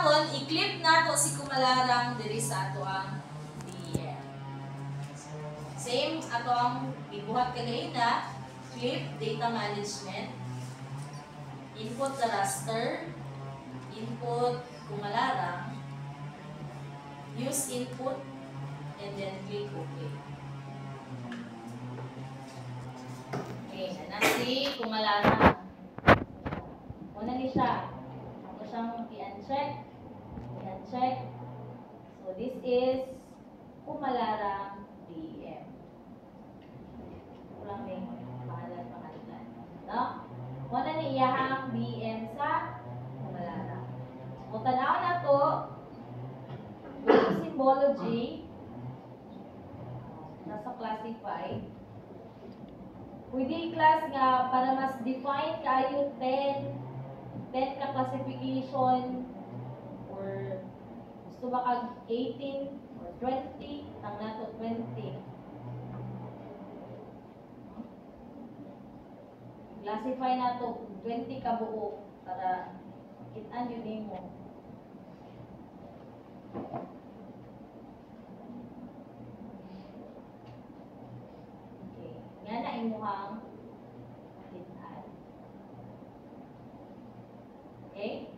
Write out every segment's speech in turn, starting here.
gihapon, i-clip na to si kumalarang diri sa ato ang DEM. Same ato ang ibuhat kanina, clip data management, input the raster, input kumalarang, use input, and then click OK. Okay, na si kumalarang. Una ni siya. Ako siyang i-uncheck. I-uncheck. So, this is kumalarang DEM. Kulang may pangalan. No? Una ni iyahang DEM sa kumalarang. Kung tanaw na to, with symbology, nasa classify, pwede class nga para mas define kayo 10 ka classification or gusto ba kag 18 or 20, tang nato 20. Classify nato 20 ka buo para kitaan yun nimo. Okay, nga na imuhang kitaan. Okay?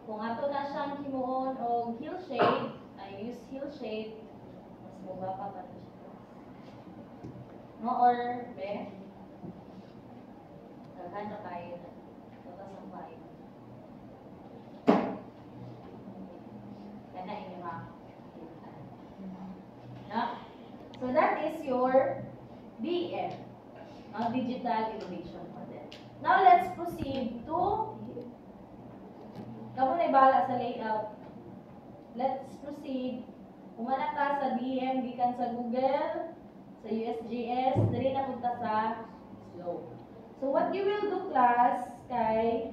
Kung ato na siyang himuon o hillshade, I use hillshade, mas mababa pa ito siya. No, or, be, daghan na tayo na. Tatas ang bahay. Yan na inyong kitaan. No? So that is your DEM, Digital Innovation Model. Now let's proceed to kamu na ibala sa layout. Let's proceed. Kumana ka sa DEM, gikan sa Google, sa USGS, dali na punta sa slope. So what you will do, class, kay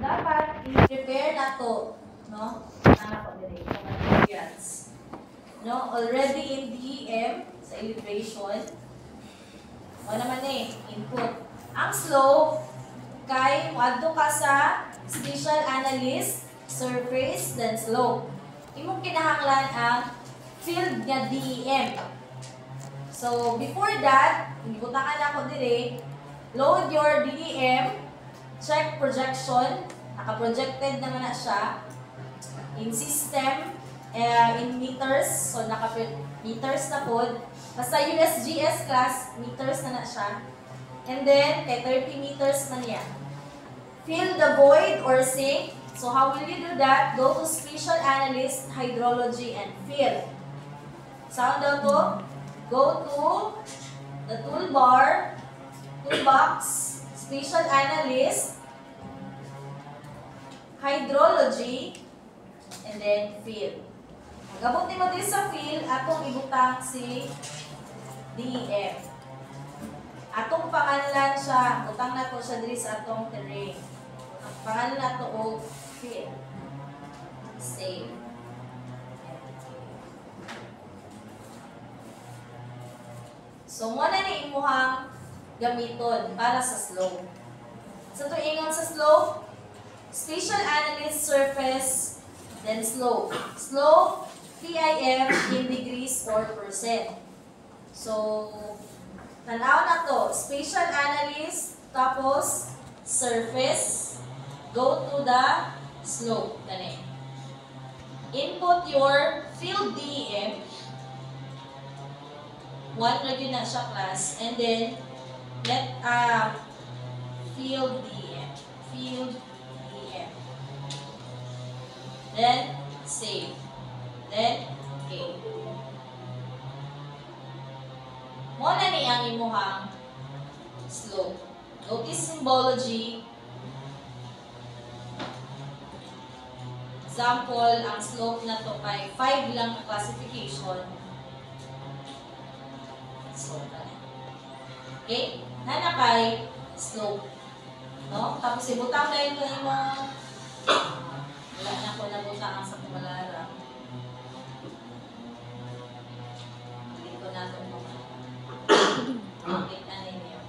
dapat i-prepare na to, no? Anak ko dali, sa materials. No? Already in DEM, sa illustration, o naman input. Ang slope, kay muadto ka sa spatial analyst, surface, then slope. Imong kinahanglan ang field nga DEM. So, before that, ibutakan ako dire, load your DEM, check projection, naka-projected naman na siya, in system, in meters, so naka-meters na po. Basta USGS class, meters na siya. And then, kay 30 meters man yan. Fill the void or sink. So, how will you do that? Go to Spatial Analyst, Hydrology, and Fill. Sound daw to? Go to the toolbar, toolbox, Spatial Analyst, Hydrology, and then Fill. Magabot ni mo din sa Fill, atong ibutang si DEM. Atong pangalan siya, utang na to siya diri sa atong terrain. Ang pangalan na to o fill. Save. So, muna ni imuhang gamiton para sa slope. Sa to ingon sa slope, Spatial Analyst Surface, then slope. Slope, PIF in degrees or percent. So, tanaw na to, Spatial Analyst, tapos surface, go to the slope. Gani. Input your field DEM. One na yun na siya class. And then, let field DEM. Field DEM. Then, save. Then, okay. Muna ni ang imuhang slope. Notice symbology. Example, ang slope na to kay 5 lang classification. Slope na. Okay? Nana kay slope. No? Tapos ibutang na yun kayo mo. Wala na ko nabutang sa kumalara. Hindi ko na ito mo. Kita ninyo.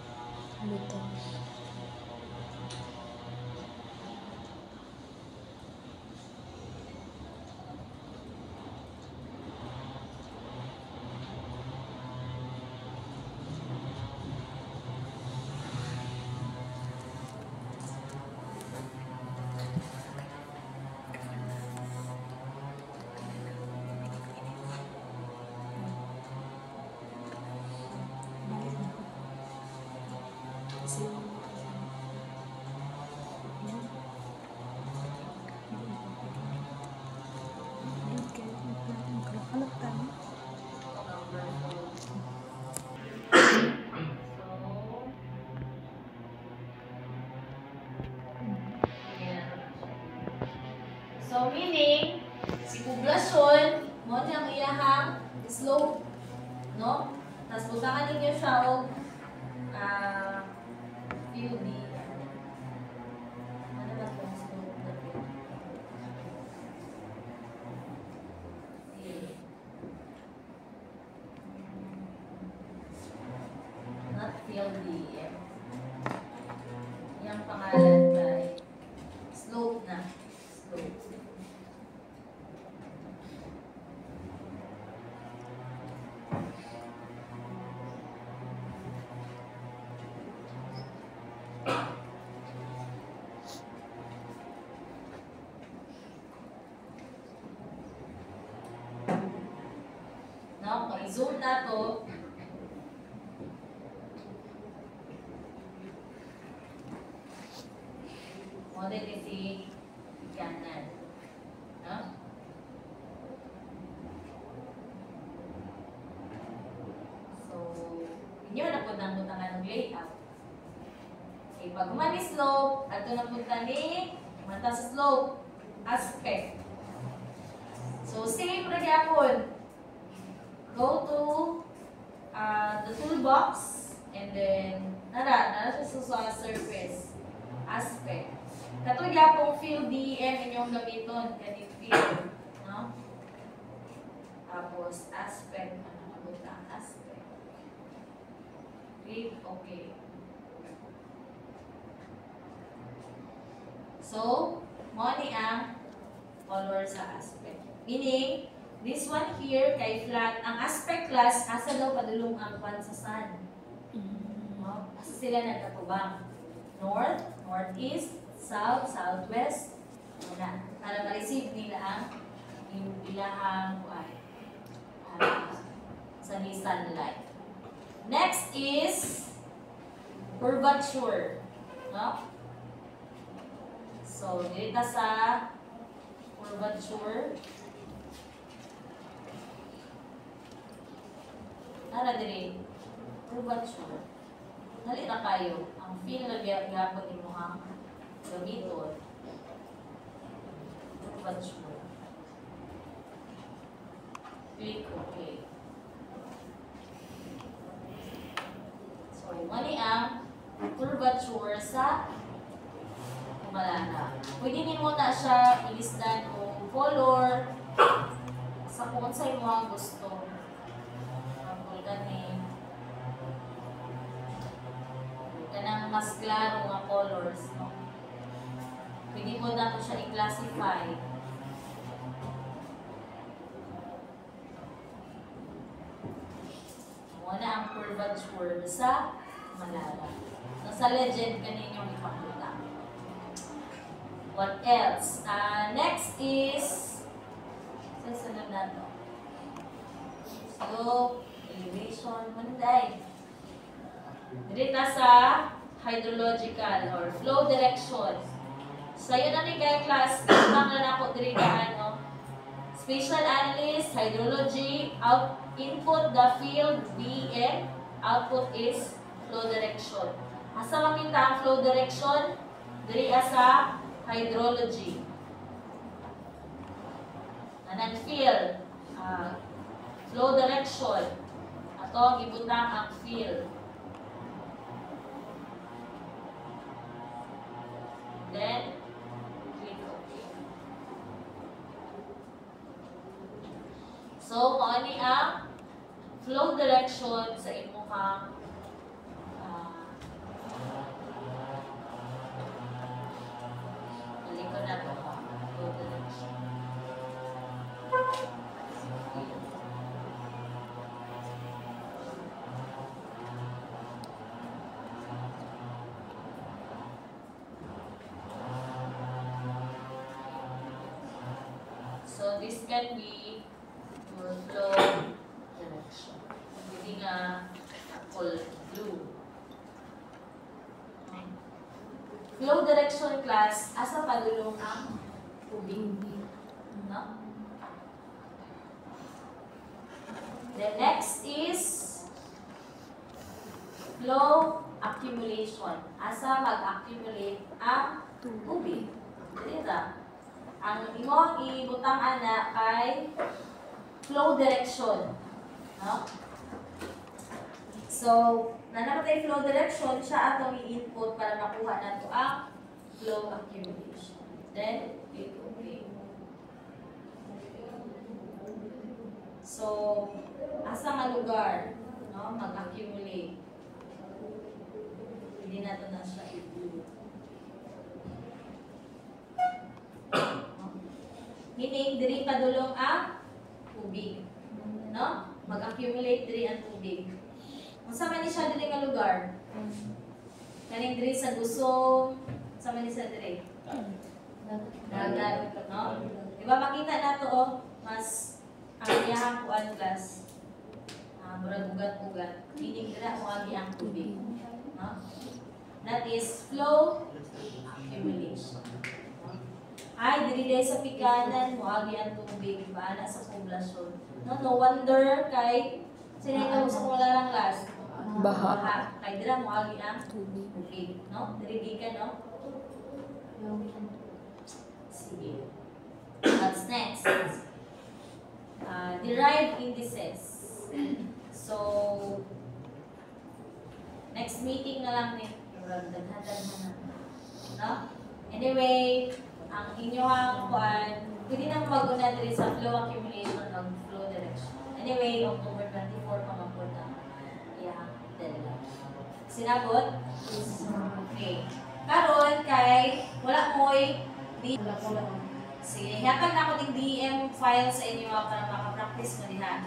So, meaning, si poblasyon, mo niyang iyahang slope, no? Tapos, butangan ninyo siya o PUD. Ano ba itong slope na PUD? Not PUD. Yung pangalan ay slope na. Slope. No, kung i-zoom na to, model kasi kanan. No? So, inyo na po ang butangan ng layout. Okay, pag humani slope, ato na punta ni mata sa slope, aspect. So, same na gyapon. Go to the toolbox and then nara siya sa surface aspect. Kato gyapong field DM inyong gamiton kani field, no? Tapos aspect ano ka aspect. Click okay. So, mo ni ang color sa aspect. Meaning this one here, kay flat, ang aspect class, asa daw padulong ang pan sa sun. No? Asa sila nagkatubang? North, northeast, south, southwest. Wala. Para ma-receive nila ang ilahang sunny sunlight. Next is curvature. No? So, dito sa curvature, nara diri curvature. Dali na kayo. Ang feel na gyapon imo ang gamiton. Curvature. Click okay. So, mali ang curvature sa kumalana. Pwede nimo na siya ilisdan o color sa kung sa imo gusto. Kanang mas klaro nga colors, no? Pwede mo na siya i-classify. Muna ang curvature sa malala. Sa legend kaninyong ipakita. What else? Next is sunod na to. Slope, elevation, manday. Dito sa hydrological or flow direction. So, yun na rin kaya class. Ibang na ako dito ano. Spatial analyst, hydrology, input the field BM, output is flow direction. Asa makita ang flow direction? Diri sa hydrology. Anang field, flow direction. Ato, gibutang ang field. Then, click OK. So, kung ano ang flow direction sa imuhang balik ko na ito, flow direction. So, this can be your flow direction. Hindi nga full blue. Flow direction class, asa padulong ang tubig. No? The next is flow accumulation. Asa mag-accumulate ang tubig. Dito. ang imo ibutang ana kay flow direction, no? So, nanamatay flow direction, siya atong i-input para makuha nato ang flow accumulation. Then, click OK. So, asa nga lugar, no, mag-accumulate. Hindi nato na siya i-do. Meaning, diri padulong ang tubig. No? Mag-accumulate diri ang tubig. Unsa man ni siya diri nga lugar? Kaning diri sa Gusong, unsa man ni siya diri? Dagat, no? Diba makita nato oh, mas ang iyang kuan class. Murag ugat-ugat. Meaning dira mo agi ang tubig. No? That is flow accumulation. Ay, diri dahil sa pikanan, muagi ang tubig, ba na sa poblasyon. No wonder kay sino sa wala lang last. Baha. Kay dira muagi ang tubig, no? Diri gikan, no? Sige. What's next? Derived indices. So, next meeting na lang ni daghan-daghan na. No? Anyway, ang inyong kuan, pwede nang mag-una diri sa flow accumulation ng flow direction. Anyway, October 24 pa mapod ang deadline. Sinabot? Okay. Karon kay wala mo'y sige, hatag na ako ng DM file sa inyo para makapractice mo diha.